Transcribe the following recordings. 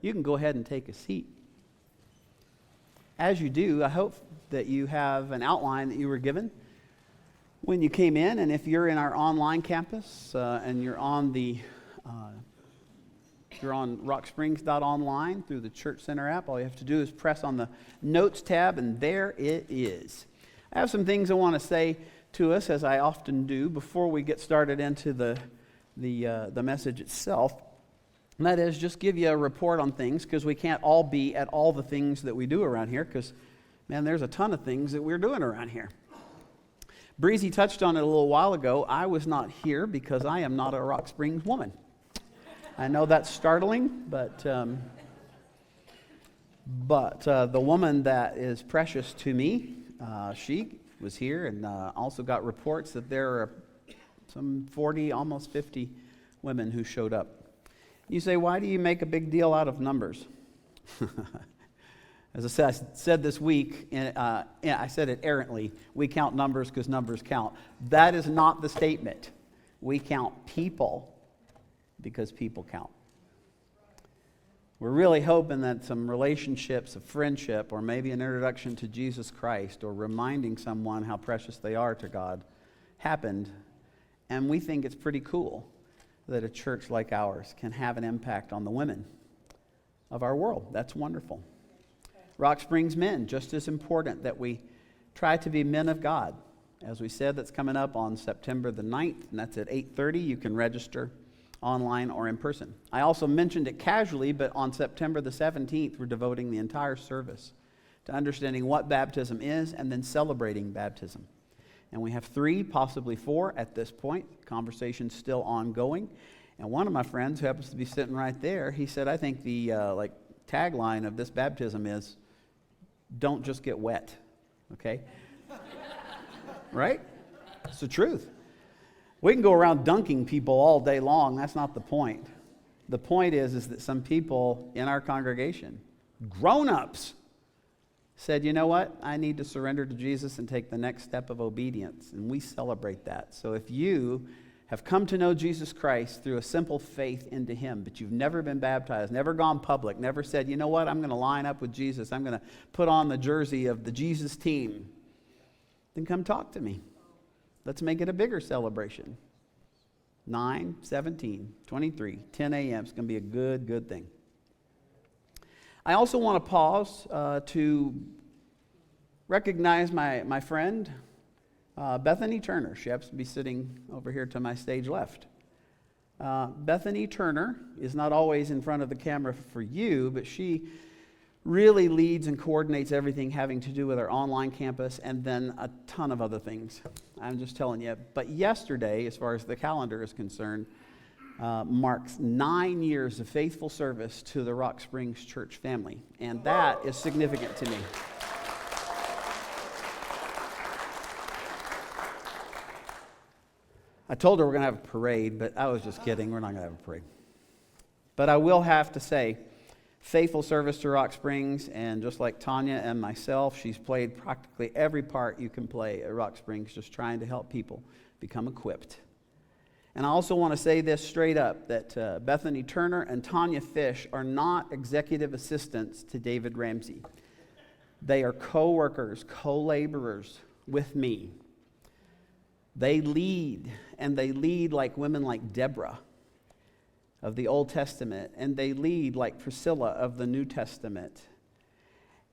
you can go ahead and take a seat. As you do, I hope that you have an outline that you were given when you came in, and if you're in our online campus and you're on rocksprings.online through the Church Center app, all you have to do is press on the Notes tab, and there it is. I have some things I want to say to us, as I often do, before we get started into the message itself. And that is just give you a report on things, because we can't all be at all the things that we do around here, because, man, there's a ton of things that we're doing around here. Breezy touched on it a little while ago. I was not here because I am not a Rock Springs woman. I know that's startling, but the woman that is precious to me, she was here, and also got reports that there are some 40, almost 50 women who showed up. You say, why do you make a big deal out of numbers? As I said this week, I said it errantly, we count numbers because numbers count. That is not the statement. We count people because people count. We're really hoping that some relationships of friendship, or maybe an introduction to Jesus Christ, or reminding someone how precious they are to God, happened. And we think it's pretty cool that a church like ours can have an impact on the women of our world. That's wonderful. Rock Springs men, just as important that we try to be men of God. As we said, that's coming up on September the 9th, and that's at 8:30. You can register online or in person. I also mentioned it casually, but on September the 17th, we're devoting the entire service to understanding what baptism is and then celebrating baptism. And we have 3, possibly 4 at this point. Conversation's still ongoing. And one of my friends, who happens to be sitting right there, he said, I think the tagline of this baptism is, don't just get wet, okay? Right? It's the truth. We can go around dunking people all day long. That's not the point. The point is that some people in our congregation, grown-ups, said, you know what? I need to surrender to Jesus and take the next step of obedience. And we celebrate that. So if you have come to know Jesus Christ through a simple faith into Him, but you've never been baptized, never gone public, never said, you know what? I'm going to line up with Jesus. I'm going to put on the jersey of the Jesus team. Then come talk to me. Let's make it a bigger celebration. 9, 17, 23, 10 a.m. It's going to be a good thing. I also want to pause to recognize my friend, Bethany Turner. She happens to be sitting over here to my stage left. Bethany Turner is not always in front of the camera for you, but she really leads and coordinates everything having to do with our online campus, and then a ton of other things. I'm just telling you. But yesterday, as far as the calendar is concerned, marks 9 years of faithful service to the Rock Springs church family, and that is significant to me. I told her we're going to have a parade, but I was just kidding. We're not going to have a parade. But I will have to say, faithful service to Rock Springs, and just like Tanya and myself, she's played practically every part you can play at Rock Springs, just trying to help people become equipped. And I also want to say this straight up, that Bethany Turner and Tanya Fish are not executive assistants to David Ramsey. They are co-workers, co-laborers with me. They lead, and they lead like women like Deborah of the Old Testament, and they lead like Priscilla of the New Testament.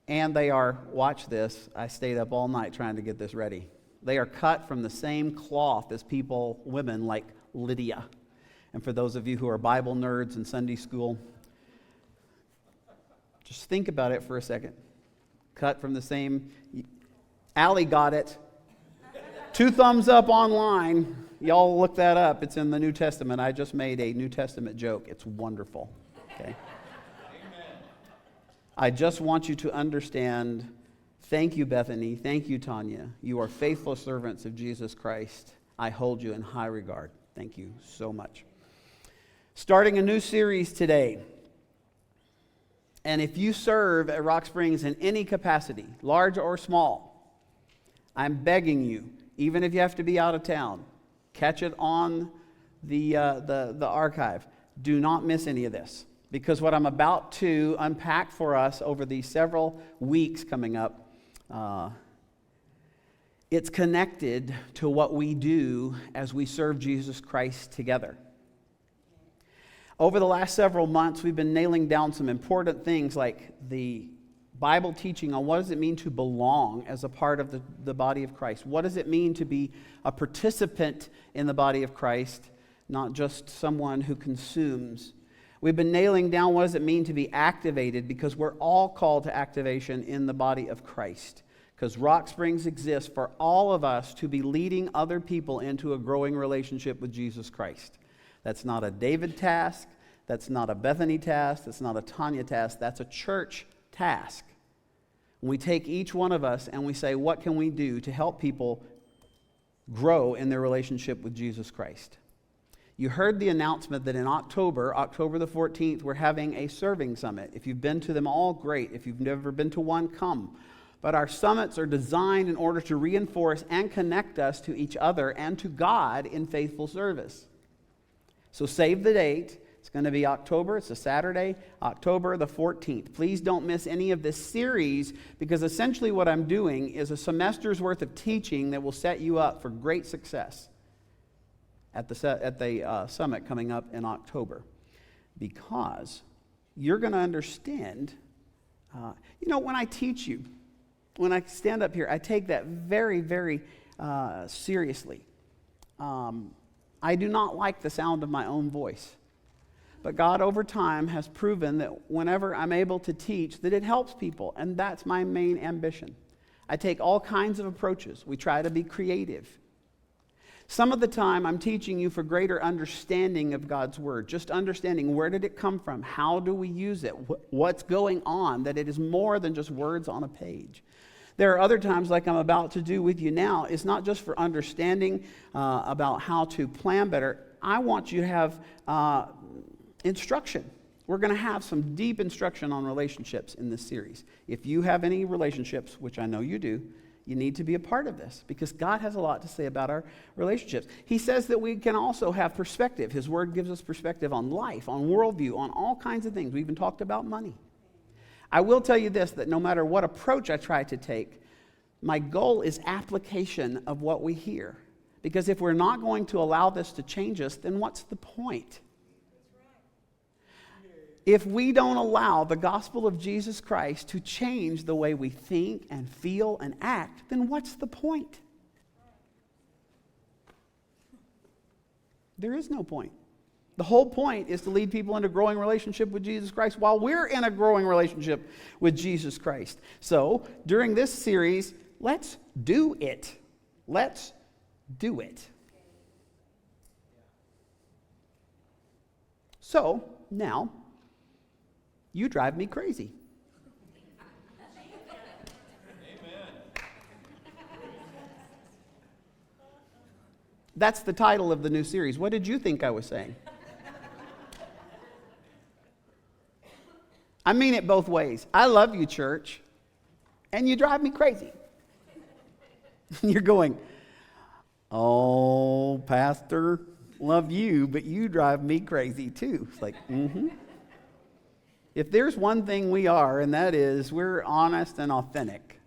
And they are, watch this, I stayed up all night trying to get this ready. They are cut from the same cloth as women like Lydia. And for those of you who are Bible nerds in Sunday school, just think about it for a second. Cut from the same, Allie got it. 2 thumbs up online. Y'all look that up. It's in the New Testament. I just made a New Testament joke. It's wonderful. Okay. Amen. I just want you to understand. Thank you, Bethany. Thank you, Tanya. You are faithful servants of Jesus Christ. I hold you in high regard. Thank you so much. Starting a new series today. And if you serve at Rock Springs in any capacity, large or small, I'm begging you, even if you have to be out of town, catch it on the archive. Do not miss any of this. because what I'm about to unpack for us over these several weeks coming up, it's connected to what we do as we serve Jesus Christ together. Over the last several months, we've been nailing down some important things like the Bible teaching on what does it mean to belong as a part of the body of Christ. What does it mean to be a participant in the body of Christ, not just someone who consumes. We've been nailing down what does it mean to be activated, because we're all called to activation in the body of Christ. Because Rock Springs exists for all of us to be leading other people into a growing relationship with Jesus Christ. That's not a David task. That's not a Bethany task. That's not a Tanya task. That's a church task. We take each one of us and we say, what can we do to help people grow in their relationship with Jesus Christ? You heard the announcement that in October the 14th, we're having a serving summit. If you've been to them all, great. If you've never been to one, come. But our summits are designed in order to reinforce and connect us to each other and to God in faithful service. So save the date. It's going to be it's a Saturday, October the 14th. Please don't miss any of this series, because essentially what I'm doing is a semester's worth of teaching that will set you up for great success at the summit coming up in October. Because you're going to understand, when I teach you, when I stand up here, I take that very, very seriously. I do not like the sound of my own voice. But God, over time, has proven that whenever I'm able to teach, that it helps people. And that's my main ambition. I take all kinds of approaches. We try to be creative. Some of the time, I'm teaching you for greater understanding of God's Word. Just understanding, where did it come from? How do we use it? What's going on? That it is more than just words on a page. There are other times, like I'm about to do with you now, it's not just for understanding about how to plan better. I want you to have instruction. We're going to have some deep instruction on relationships in this series. If you have any relationships, which I know you do, you need to be a part of this, because God has a lot to say about our relationships. He says that we can also have perspective. His Word gives us perspective on life, on worldview, on all kinds of things. We even talked about money. I will tell you this, that no matter what approach I try to take, my goal is application of what we hear. Because if we're not going to allow this to change us, then what's the point? If we don't allow the gospel of Jesus Christ to change the way we think and feel and act, then what's the point? There is no point. The whole point is to lead people into a growing relationship with Jesus Christ while we're in a growing relationship with Jesus Christ. So, during this series, let's do it. Let's do it. So, now, you drive me crazy. Amen. That's the title of the new series. What did you think I was saying? I mean it both ways. I love you, church, and you drive me crazy. You're going, oh, Pastor, love you, but you drive me crazy too. It's like, If there's one thing we are, and that is we're honest and authentic.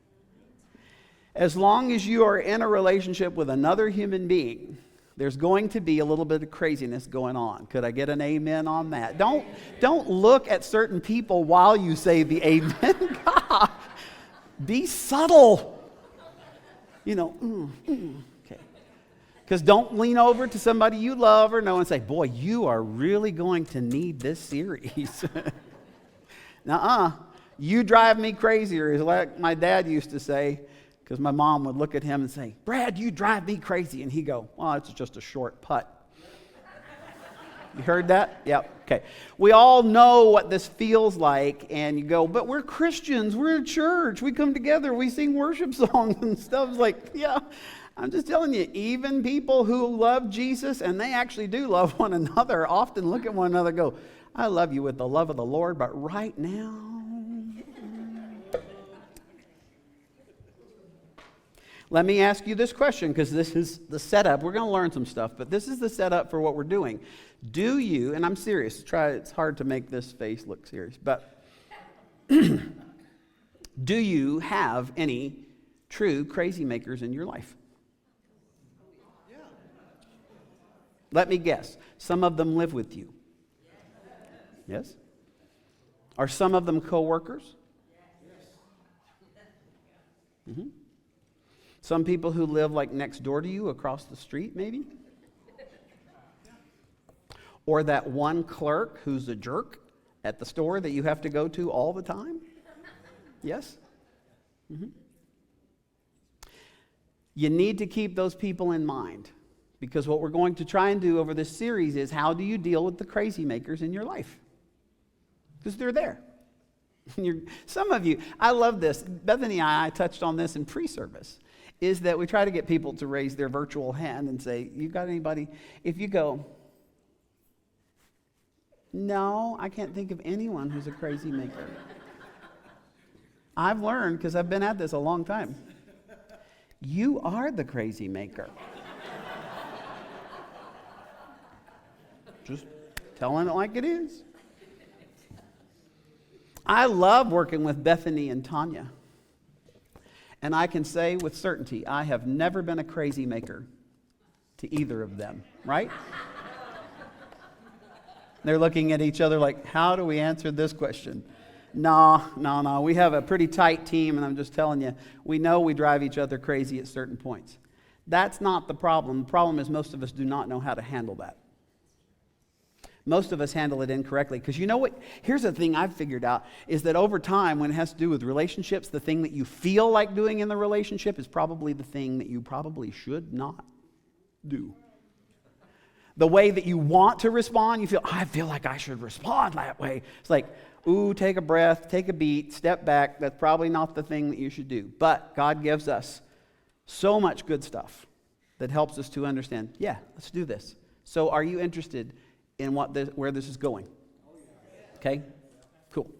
As long as you are in a relationship with another human being, there's going to be a little bit of craziness going on. Could I get an amen on that? Don't look at certain people while you say the amen. God, be subtle. Okay. Because don't lean over to somebody you love or know and say, boy, you are really going to need this series. Nuh-uh. You drive me crazy, or like my dad used to say, because my mom would look at him and say, Brad, you drive me crazy. And he'd go, well, it's just a short putt. You heard that? Yep. Okay. We all know what this feels like, and you go, but we're Christians. We're a church. We come together. We sing worship songs and stuff. It's like, yeah, I'm just telling you, even people who love Jesus, and they actually do love one another, often look at one another and go, I love you with the love of the Lord, but right now, let me ask you this question, because this is the setup. We're going to learn some stuff, but this is the setup for what we're doing. Do you, and I'm serious, it's hard to make this face look serious, but do you have any true crazy makers in your life? Yeah. Let me guess. Some of them live with you. Yes? Are some of them co-workers? Mm-hmm. Some people who live like next door to you, across the street maybe? Or that one clerk who's a jerk at the store that you have to go to all the time? Yes? Mm-hmm. You need to keep those people in mind, because what we're going to try and do over this series is, how do you deal with the crazy makers in your life? Because they're there. Some of you, I love this. Bethany and I touched on this in pre-service, is that we try to get people to raise their virtual hand and say, you got anybody? If you go, no, I can't think of anyone who's a crazy maker. I've learned, because I've been at this a long time, you are the crazy maker. Just telling it like it is. I love working with Bethany and Tanya. And I can say with certainty, I have never been a crazy maker to either of them, right? They're looking at each other like, how do we answer this question? No. We have a pretty tight team, and I'm just telling you, we know we drive each other crazy at certain points. That's not the problem. The problem is most of us do not know how to handle that. Most of us handle it incorrectly. Because you know what? Here's the thing I've figured out, is that over time, when it has to do with relationships, the thing that you feel like doing in the relationship is probably the thing that you probably should not do. The way that you want to respond, I feel like I should respond that way. It's like, ooh, take a breath, take a beat, step back. That's probably not the thing that you should do. But God gives us so much good stuff that helps us to understand, yeah, let's do this. So are you interested in where this is going? Okay, cool.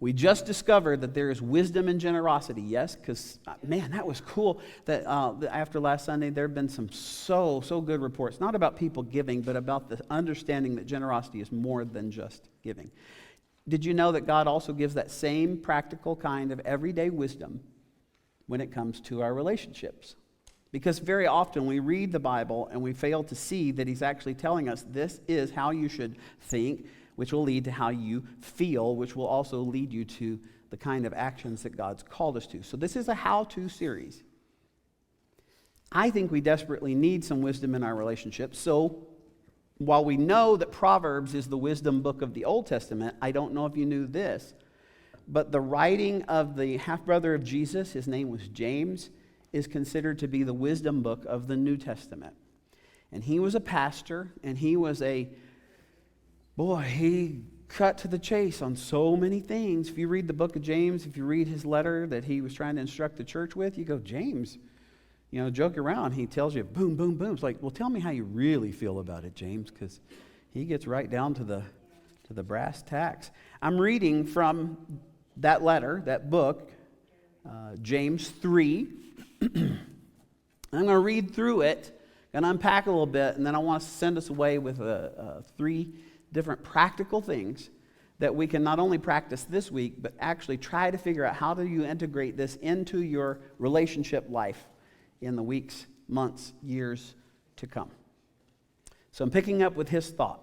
We just discovered that there is wisdom and generosity, yes? Because, man, that was cool that after last Sunday, there have been some so good reports, not about people giving, but about the understanding that generosity is more than just giving. Did you know that God also gives that same practical kind of everyday wisdom when it comes to our relationships? Because very often we read the Bible and we fail to see that He's actually telling us this is how you should think, which will lead to how you feel, which will also lead you to the kind of actions that God's called us to. So this is a how-to series. I think we desperately need some wisdom in our relationships. So while we know that Proverbs is the wisdom book of the Old Testament, I don't know if you knew this, but the writing of the half-brother of Jesus, his name was James, is considered to be the wisdom book of the New Testament. And he was a pastor, and he cut to the chase on so many things. If you read the book of James, if you read his letter that he was trying to instruct the church with, you go, James, joke around. He tells you, boom, boom, boom. It's like, well, tell me how you really feel about it, James, because he gets right down to the brass tacks. I'm reading from that letter, that book, James 3. I'm going to read through it and unpack a little bit, and then I want to send us away with 3 different practical things that we can not only practice this week, but actually try to figure out how do you integrate this into your relationship life in the weeks, months, years to come. So I'm picking up with his thought.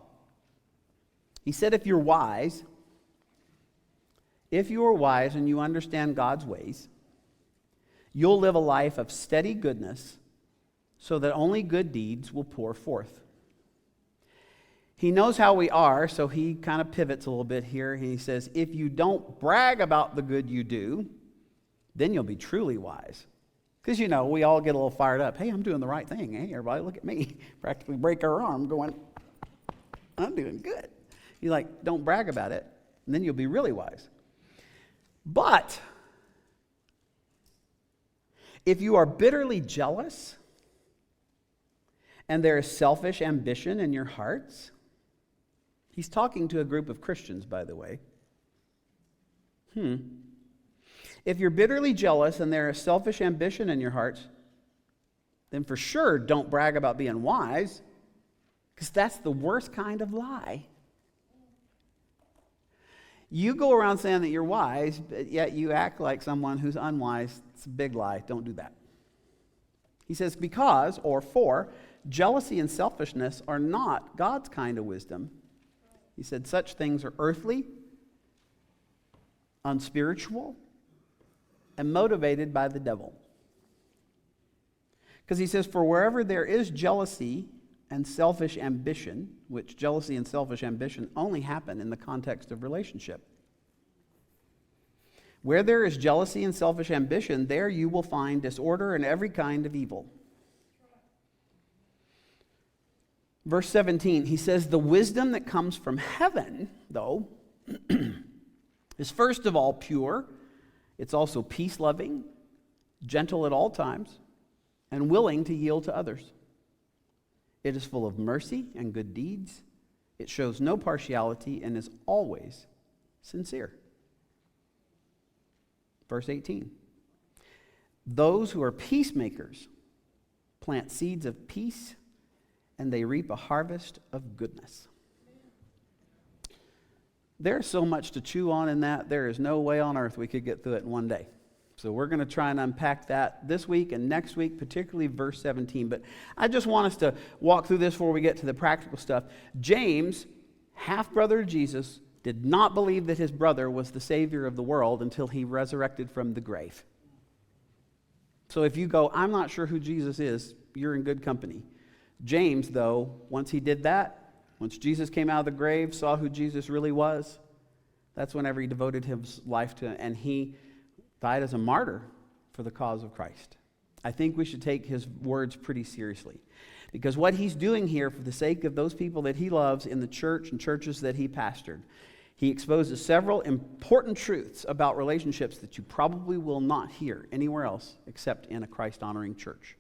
He said, if you are wise and you understand God's ways, you'll live a life of steady goodness so that only good deeds will pour forth. He knows how we are, so he kind of pivots a little bit here. He says, if you don't brag about the good you do, then you'll be truly wise. Because, we all get a little fired up. Hey, I'm doing the right thing. Hey, everybody, look at me. Practically break our arm going, I'm doing good. You're like, don't brag about it, and then you'll be really wise. But if you are bitterly jealous and there is selfish ambition in your hearts, he's talking to a group of Christians, by the way. If you're bitterly jealous and there is selfish ambition in your hearts, then for sure don't brag about being wise. Because that's the worst kind of lie. You go around saying that you're wise, but yet you act like someone who's unwise. It's a big lie. Don't do that. He says, because, or for, jealousy and selfishness are not God's kind of wisdom. He said, such things are earthly, unspiritual, and motivated by the devil. Because he says, for wherever there is jealousy and selfish ambition, which jealousy and selfish ambition only happen in the context of relationship. Where there is jealousy and selfish ambition, there you will find disorder and every kind of evil. Verse 17, he says, the wisdom that comes from heaven, though, is first of all pure. It's also peace-loving, gentle at all times, and willing to yield to others. It is full of mercy and good deeds. It shows no partiality and is always sincere. Verse 18. Those who are peacemakers plant seeds of peace, and they reap a harvest of goodness. There's so much to chew on in that. There is no way on earth we could get through it in one day. So we're going to try and unpack that this week and next week, particularly verse 17. But I just want us to walk through this before we get to the practical stuff. James, half-brother of Jesus, did not believe that his brother was the Savior of the world until he resurrected from the grave. So if you go, I'm not sure who Jesus is, you're in good company. James, though, once he did that, once Jesus came out of the grave, saw who Jesus really was, that's whenever he devoted his life to it, and he died as a martyr for the cause of Christ. I think we should take his words pretty seriously, because what he's doing here for the sake of those people that he loves in the church and churches that he pastored, he exposes several important truths about relationships that you probably will not hear anywhere else except in a Christ-honoring church.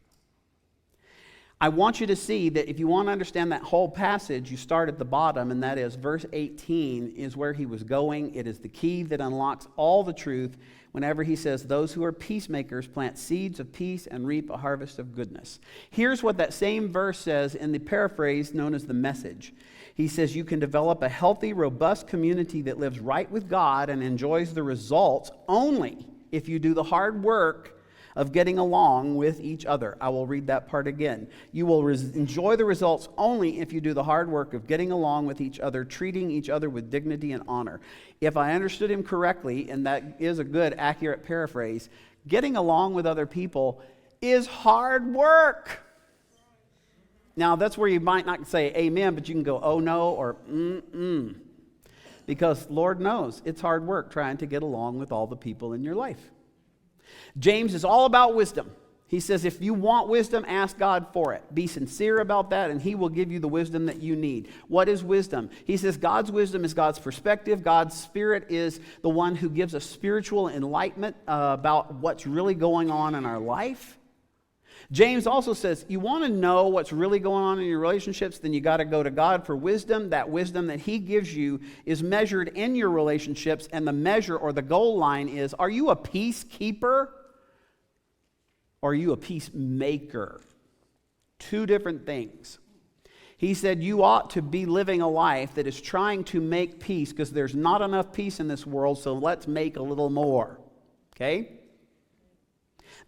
I want you to see that if you want to understand that whole passage, you start at the bottom, and that is verse 18 is where he was going. It is the key that unlocks all the truth whenever he says, those who are peacemakers plant seeds of peace and reap a harvest of goodness. Here's what that same verse says in the paraphrase known as the Message. He says, you can develop a healthy, robust community that lives right with God and enjoys the results only if you do the hard work of getting along with each other. I will read that part again. You will enjoy the results only if you do the hard work of getting along with each other, treating each other with dignity and honor. If I understood him correctly, and that is a good, accurate paraphrase, getting along with other people is hard work. Now, that's where you might not say amen, but you can go, oh no, or mm-mm. Because Lord knows it's hard work trying to get along with all the people in your life. James is all about wisdom. He says, if you want wisdom, ask God for it. Be sincere about that, and he will give you the wisdom that you need. What is wisdom? He says God's wisdom is God's perspective. God's Spirit is the one who gives us spiritual enlightenment about what's really going on in our life. James also says, you want to know what's really going on in your relationships, then you got to go to God for wisdom. That wisdom that he gives you is measured in your relationships, and the measure or the goal line is, are you a peacekeeper or are you a peacemaker? Two different things. He said you ought to be living a life that is trying to make peace because there's not enough peace in this world, so let's make a little more. Okay?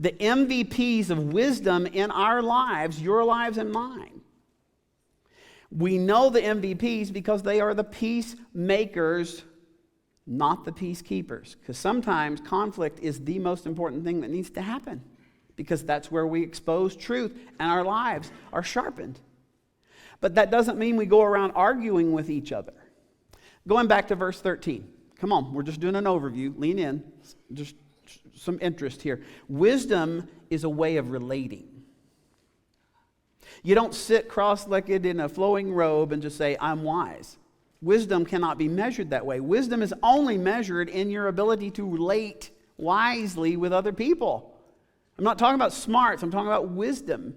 The MVPs of wisdom in our lives, your lives and mine. We know the MVPs because they are the peacemakers, not the peacekeepers. Because sometimes conflict is the most important thing that needs to happen, because that's where we expose truth and our lives are sharpened. But that doesn't mean we go around arguing with each other. Going back to verse 13. Come on, we're just doing an overview. Lean in. Just some interest here. Wisdom is a way of relating. You don't sit cross-legged in a flowing robe and just say, I'm wise. Wisdom cannot be measured that way. Wisdom is only measured in your ability to relate wisely with other people. I'm not talking about smarts, I'm talking about wisdom.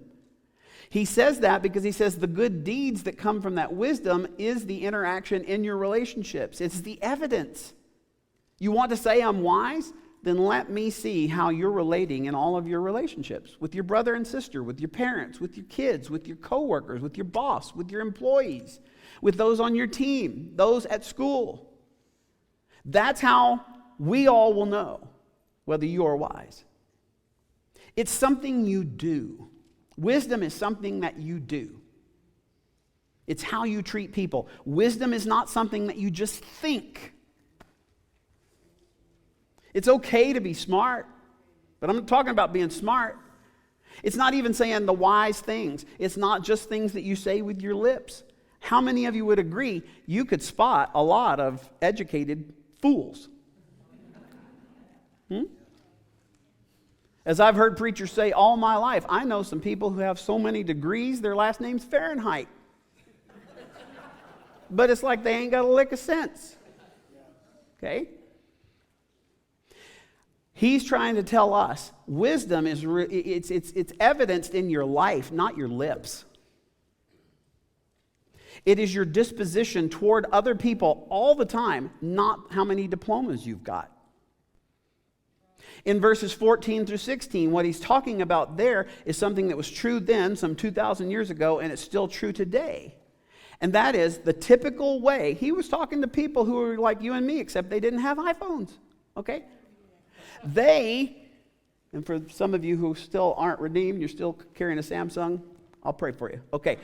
He says that because he says the good deeds that come from that wisdom is the interaction in your relationships. It's the evidence. You want to say I'm wise? then let me see how you're relating in all of your relationships with your brother and sister, with your parents, with your kids, with your coworkers, with your boss, with your employees, with those on your team, those at school. That's how we all will know whether you are wise. It's something you do. Wisdom is something that you do. It's how you treat people. Wisdom is not something that you just think. It's okay to be smart, but I'm not talking about being smart. It's not even saying the wise things. It's not just things that you say with your lips. How many of you would agree you could spot a lot of educated fools? As I've heard preachers say all my life, I know some people who have so many degrees, their last name's Fahrenheit. But it's like they ain't got a lick of sense. Okay? He's trying to tell us wisdom is it's evidenced in your life, not your lips. It is your disposition toward other people all the time, not how many diplomas you've got. In verses 14 through 16, what he's talking about there is something that was true then, some 2,000 years ago, and it's still true today. And that is the typical way. He was talking to people who were like you and me, except they didn't have iPhones, okay? And for some of you who still aren't redeemed, you're still carrying a Samsung, I'll pray for you. Okay.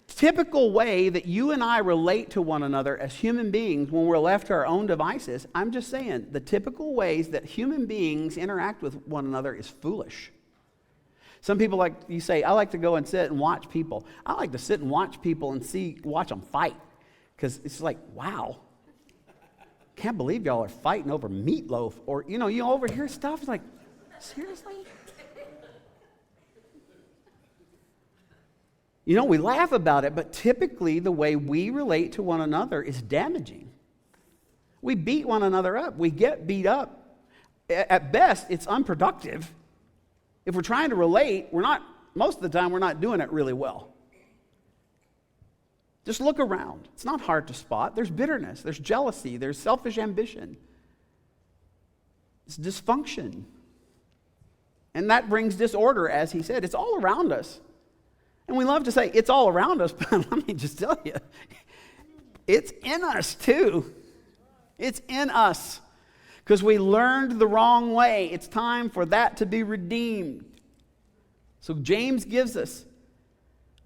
Typical way that you and I relate to one another as human beings when we're left to our own devices, I'm just saying, the typical ways that human beings interact with one another is foolish. Some people you say, I like to go and sit and watch people. I like to sit and watch people and watch them fight. Because it's like, wow. Can't believe y'all are fighting over meatloaf. Or, you overhear stuff. It's like, seriously? We laugh about it, but typically the way we relate to one another is damaging. We beat one another up. We get beat up. At best, it's unproductive. If we're trying to relate, most of the time, we're not doing it really well. Just look around. It's not hard to spot. There's bitterness, there's jealousy, there's selfish ambition. It's dysfunction. And that brings disorder, as he said. It's all around us. And we love to say, it's all around us, but let me just tell you, it's in us too. It's in us. Because we learned the wrong way. It's time for that to be redeemed. So James gives us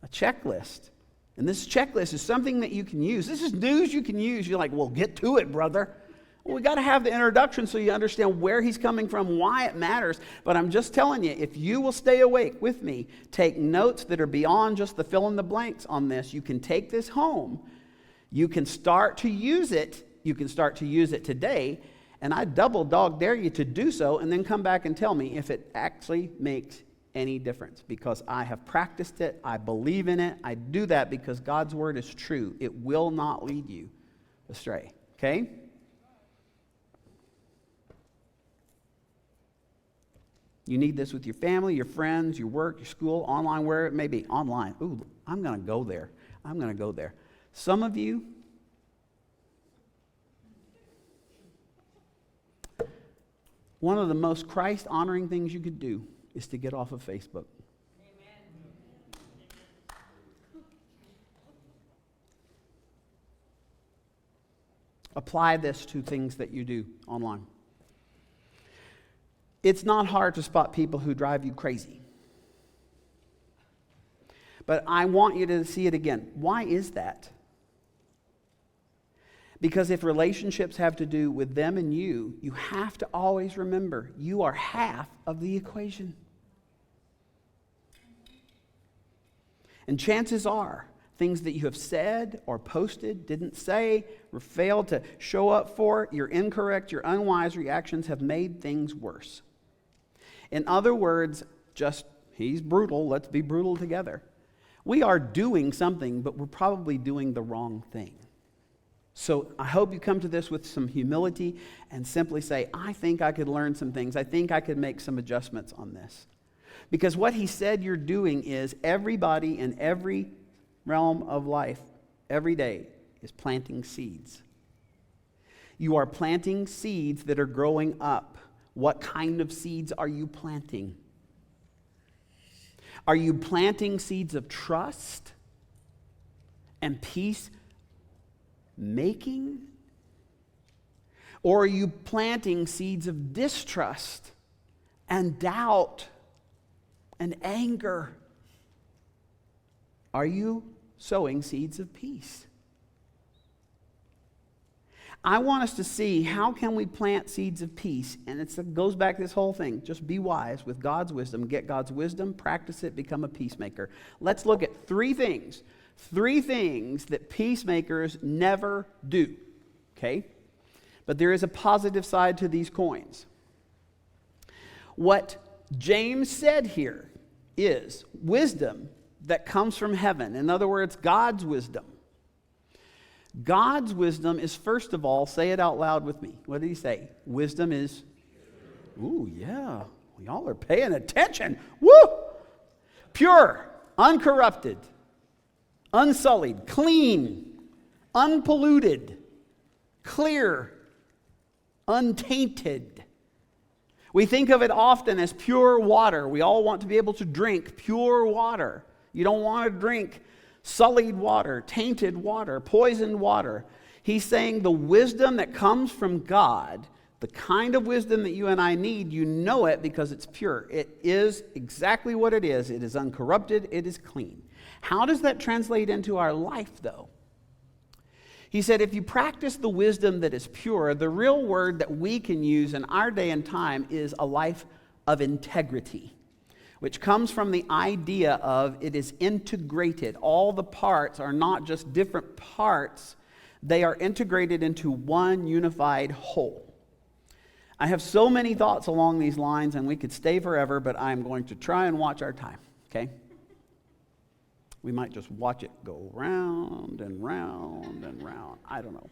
a checklist. And this checklist is something that you can use. This is news you can use. You're like, well, get to it, brother. Well, we got to have the introduction so you understand where he's coming from, why it matters. But I'm just telling you, if you will stay awake with me, take notes that are beyond just the fill in the blanks on this. You can take this home. You can start to use it. You can start to use it today. And I double dog dare you to do so and then come back and tell me if it actually makes any difference. Because I have practiced it. I believe in it. I do that because God's word is true. It will not lead you astray. Okay? You need this with your family, your friends, your work, your school, online, wherever it may be. Online. Ooh, I'm going to go there. I'm going to go there. Some of you, one of the most Christ-honoring things you could do is to get off of Facebook. Amen. Apply this to things that you do online. It's not hard to spot people who drive you crazy. But I want you to see it again. Why is that? Because if relationships have to do with them and you have to always remember you are half of the equation. And chances are, things that you have said or posted, didn't say, or failed to show up for, your incorrect, your unwise reactions have made things worse. In other words, he's brutal, let's be brutal together. We are doing something, but we're probably doing the wrong thing. So I hope you come to this with some humility and simply say, I think I could learn some things. I think I could make some adjustments on this. Because what he said you're doing is everybody in every realm of life, every day, is planting seeds. You are planting seeds that are growing up. What kind of seeds are you planting? Are you planting seeds of trust and peace making? Or are you planting seeds of distrust and doubt and anger? Are you sowing seeds of peace? I want us to see how can we plant seeds of peace. And it goes back to this whole thing. Just be wise with God's wisdom. Get God's wisdom, practice it, become a peacemaker. Let's look at three things. Three things that peacemakers never do. Okay? But there is a positive side to these coins. What James said here is wisdom that comes from heaven. In other words, God's wisdom. God's wisdom is, first of all, say it out loud with me. What did he say? Wisdom is, ooh, yeah. Y'all are paying attention. Woo! Pure, uncorrupted, unsullied, clean, unpolluted, clear, untainted. We think of it often as pure water. We all want to be able to drink pure water. You don't want to drink sullied water, tainted water, poisoned water. He's saying the wisdom that comes from God, the kind of wisdom that you and I need, you know it because it's pure. It is exactly what it is. It is uncorrupted. It is clean. How does that translate into our life, though? He said, if you practice the wisdom that is pure, the real word that we can use in our day and time is a life of integrity, which comes from the idea of it is integrated. All the parts are not just different parts. They are integrated into one unified whole. I have so many thoughts along these lines, and we could stay forever, but I'm going to try and watch our time, okay? We might just watch it go round and round and round. I don't know.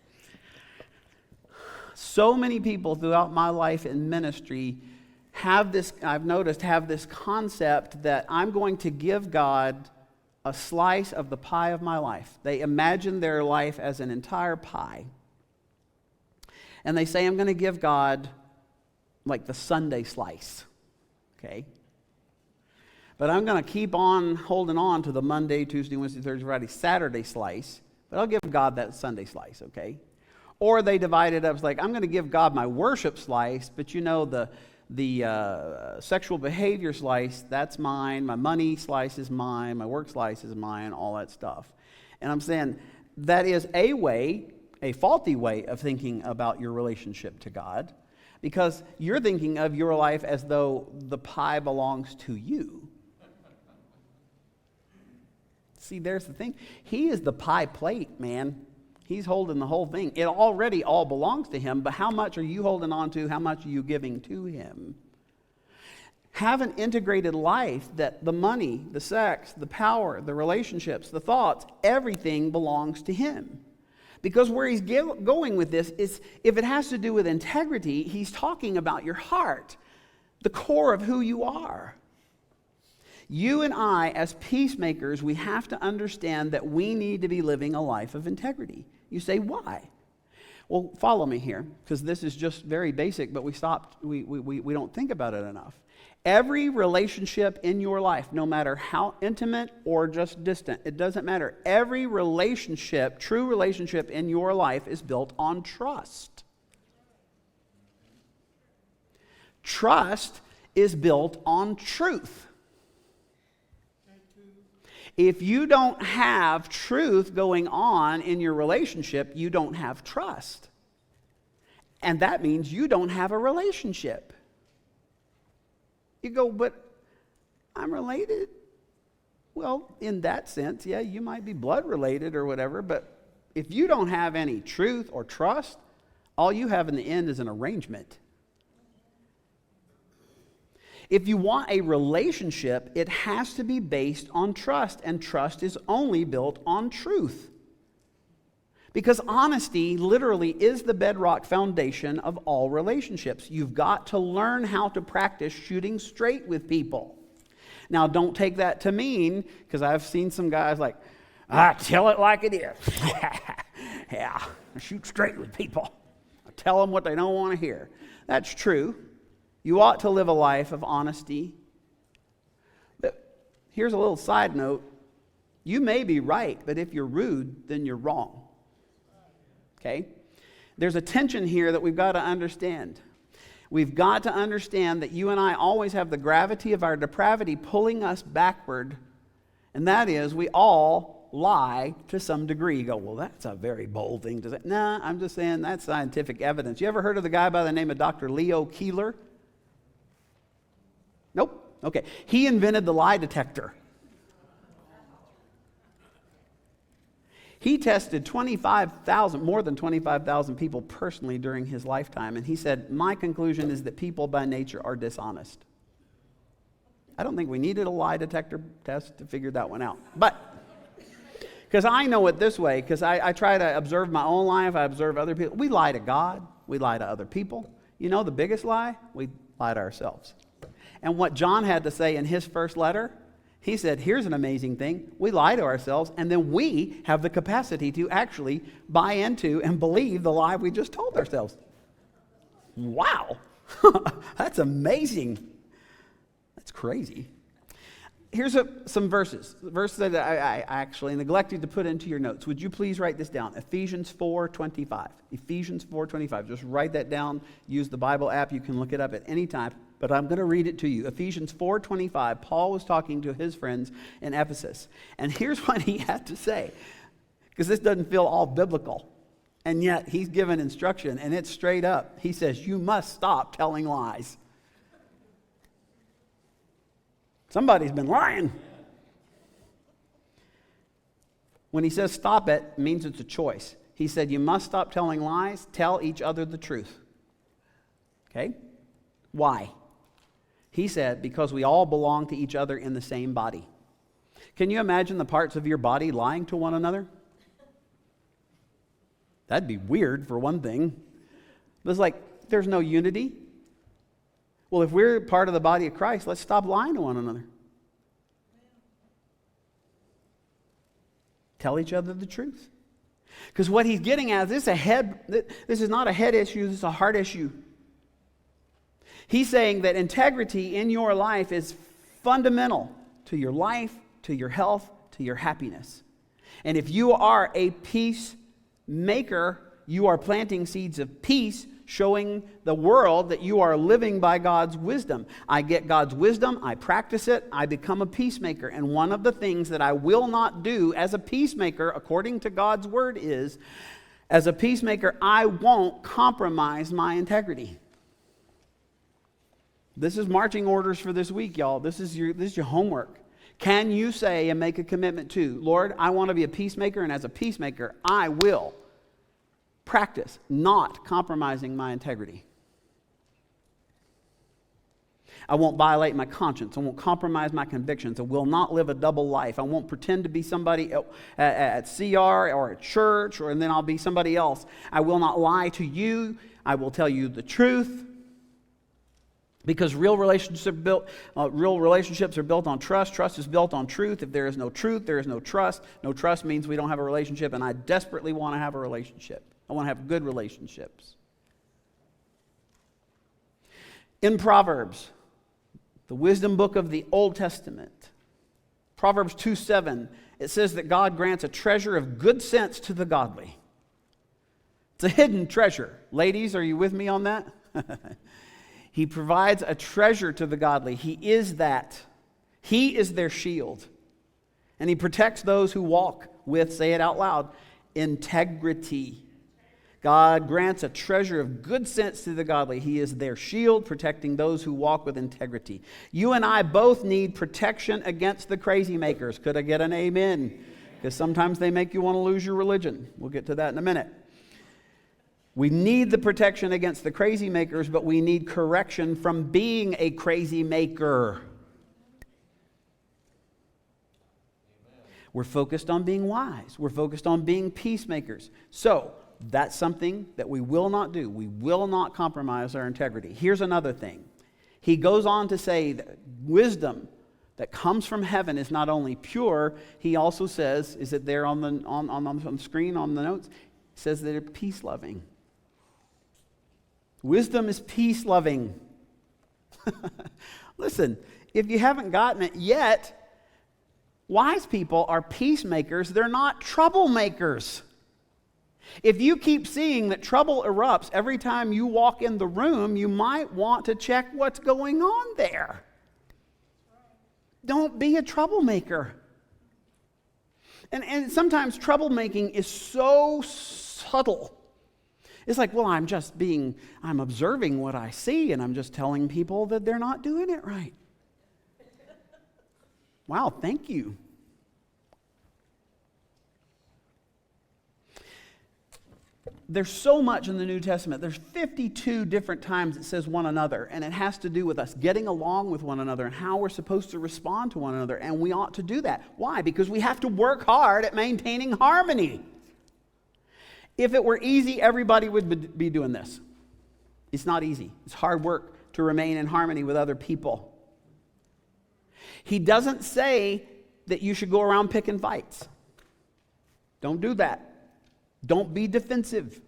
So many people throughout my life in ministry have this concept that I'm going to give God a slice of the pie of my life. They imagine their life as an entire pie. And they say, I'm going to give God like the Sunday slice. Okay? But I'm going to keep on holding on to the Monday, Tuesday, Wednesday, Thursday, Friday, Saturday slice. But I'll give God that Sunday slice, okay? Or they divide it up. It's like, I'm going to give God my worship slice, but you know, the sexual behavior slice, that's mine. My money slice is mine. My work slice is mine, all that stuff. And I'm saying that is a faulty way of thinking about your relationship to God, because you're thinking of your life as though the pie belongs to you. See, there's the thing. He is the pie plate, man. He's holding the whole thing. It already all belongs to him, but how much are you holding on to? How much are you giving to him? Have an integrated life that the money, the sex, the power, the relationships, the thoughts, everything belongs to him. Because where he's going with this is, if it has to do with integrity, he's talking about your heart, the core of who you are. You and I, as peacemakers, we have to understand that we need to be living a life of integrity. You say, why? Well, follow me here, because this is just very basic, but we don't think about it enough. Every relationship in your life, no matter how intimate or just distant, it doesn't matter. Every relationship, true relationship in your life is built on trust. Trust is built on truth. If you don't have truth going on in your relationship, you don't have trust. And that means you don't have a relationship. You go, but I'm related. Well, in that sense, yeah, you might be blood related or whatever, but if you don't have any truth or trust, all you have in the end is an arrangement. If you want a relationship, it has to be based on trust, and trust is only built on truth. Because honesty literally is the bedrock foundation of all relationships. You've got to learn how to practice shooting straight with people. Now, don't take that to mean, because I've seen some guys like, tell it like it is. Yeah, I shoot straight with people. I tell them what they don't want to hear. That's true. You ought to live a life of honesty. But here's a little side note. You may be right, but if you're rude, then you're wrong. Okay? There's a tension here that we've got to understand. We've got to understand that you and I always have the gravity of our depravity pulling us backward, and that is we all lie to some degree. You go, well, that's a very bold thing to say. Nah, I'm just saying that's scientific evidence. You ever heard of the guy by the name of Dr. Leo Keeler? Nope. Okay. He invented the lie detector. He tested more than 25,000 people personally during his lifetime, and he said, my conclusion is that people by nature are dishonest. I don't think we needed a lie detector test to figure that one out. But, because I know it this way, because I try to observe my own life, I observe other people. We lie to God, we lie to other people. You know the biggest lie? We lie to ourselves. And what John had to say in his first letter, he said, here's an amazing thing. We lie to ourselves, and then we have the capacity to actually buy into and believe the lie we just told ourselves. Wow. That's amazing. That's crazy. Here's some verses. Verses that I actually neglected to put into your notes. Would you please write this down? Ephesians 4:25. Ephesians 4:25. Just write that down. Use the Bible app. You can look it up at any time. But I'm going to read it to you. Ephesians 4:25. Paul was talking to his friends in Ephesus. And here's what he had to say. Because this doesn't feel all biblical. And yet he's given instruction. And it's straight up. He says, you must stop telling lies. Somebody's been lying. When he says stop it means it's a choice. He said, you must stop telling lies. Tell each other the truth. Okay? Why? He said, because we all belong to each other in the same body. Can you imagine the parts of your body lying to one another? That'd be weird, for one thing. It's like, there's no unity. Well, if we're part of the body of Christ, let's stop lying to one another. Tell each other the truth. Because what he's getting at is this is not a head issue, this is a heart issue. He's saying that integrity in your life is fundamental to your life, to your health, to your happiness. And if you are a peacemaker, you are planting seeds of peace, showing the world that you are living by God's wisdom. I get God's wisdom, I practice it, I become a peacemaker. And one of the things that I will not do as a peacemaker, according to God's word, is, as a peacemaker, I won't compromise my integrity. This is marching orders for this week, y'all. This is your homework. Can you say and make a commitment to, Lord, I want to be a peacemaker, and as a peacemaker, I will practice not compromising my integrity. I won't violate my conscience. I won't compromise my convictions. I will not live a double life. I won't pretend to be somebody at CR or at church, and then I'll be somebody else. I will not lie to you. I will tell you the truth. Because real relationships are built on trust. Trust is built on truth. If there is no truth, there is no trust. No trust means we don't have a relationship, and I desperately want to have a relationship. I want to have good relationships. In Proverbs, the wisdom book of the Old Testament, Proverbs 2:7, it says that God grants a treasure of good sense to the godly. It's a hidden treasure. Ladies, are you with me on that? He provides a treasure to the godly. He is that. He is their shield. And he protects those who walk with, say it out loud, integrity. God grants a treasure of good sense to the godly. He is their shield, protecting those who walk with integrity. You and I both need protection against the crazy makers. Could I get an amen? Because sometimes they make you want to lose your religion. We'll get to that in a minute. We need the protection against the crazy makers, but we need correction from being a crazy maker. We're focused on being wise. We're focused on being peacemakers. So, that's something that we will not do. We will not compromise our integrity. Here's another thing. He goes on to say that wisdom that comes from heaven is not only pure, he also says, is it there on the screen, on the notes? It says that it's peace-loving. Wisdom is peace-loving. Listen, if you haven't gotten it yet, wise people are peacemakers. They're not troublemakers. If you keep seeing that trouble erupts every time you walk in the room, you might want to check what's going on there. Don't be a troublemaker. And sometimes troublemaking is so subtle. It's like, well, I'm observing what I see, and I'm just telling people that they're not doing it right. Wow, thank you. There's so much in the New Testament. There's 52 different times it says one another, and it has to do with us getting along with one another and how we're supposed to respond to one another, and we ought to do that. Why? Because we have to work hard at maintaining harmony. If it were easy, everybody would be doing this. It's not easy. It's hard work to remain in harmony with other people. He doesn't say that you should go around picking fights. Don't do that. Don't be defensive.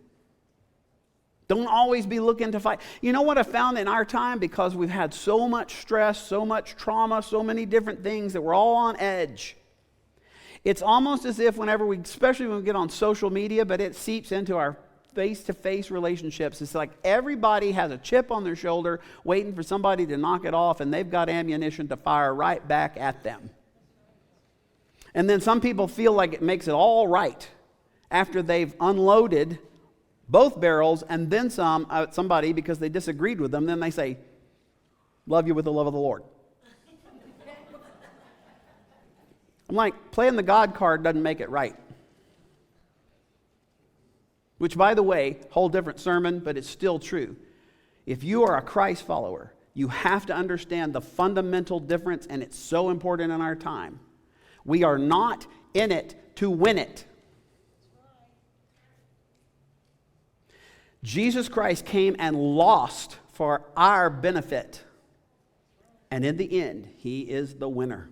Don't always be looking to fight. You know what I found in our time? Because we've had so much stress, so much trauma, so many different things that we're all on edge. It's almost as if especially when we get on social media, but it seeps into our face-to-face relationships. It's like everybody has a chip on their shoulder waiting for somebody to knock it off, and they've got ammunition to fire right back at them. And then some people feel like it makes it all right after they've unloaded both barrels and then some at somebody because they disagreed with them. Then they say, love you with the love of the Lord. I'm like, playing the God card doesn't make it right. Which, by the way, whole different sermon, but it's still true. If you are a Christ follower, you have to understand the fundamental difference, and it's so important in our time. We are not in it to win it. Jesus Christ came and lost for our benefit. And in the end, he is the winner.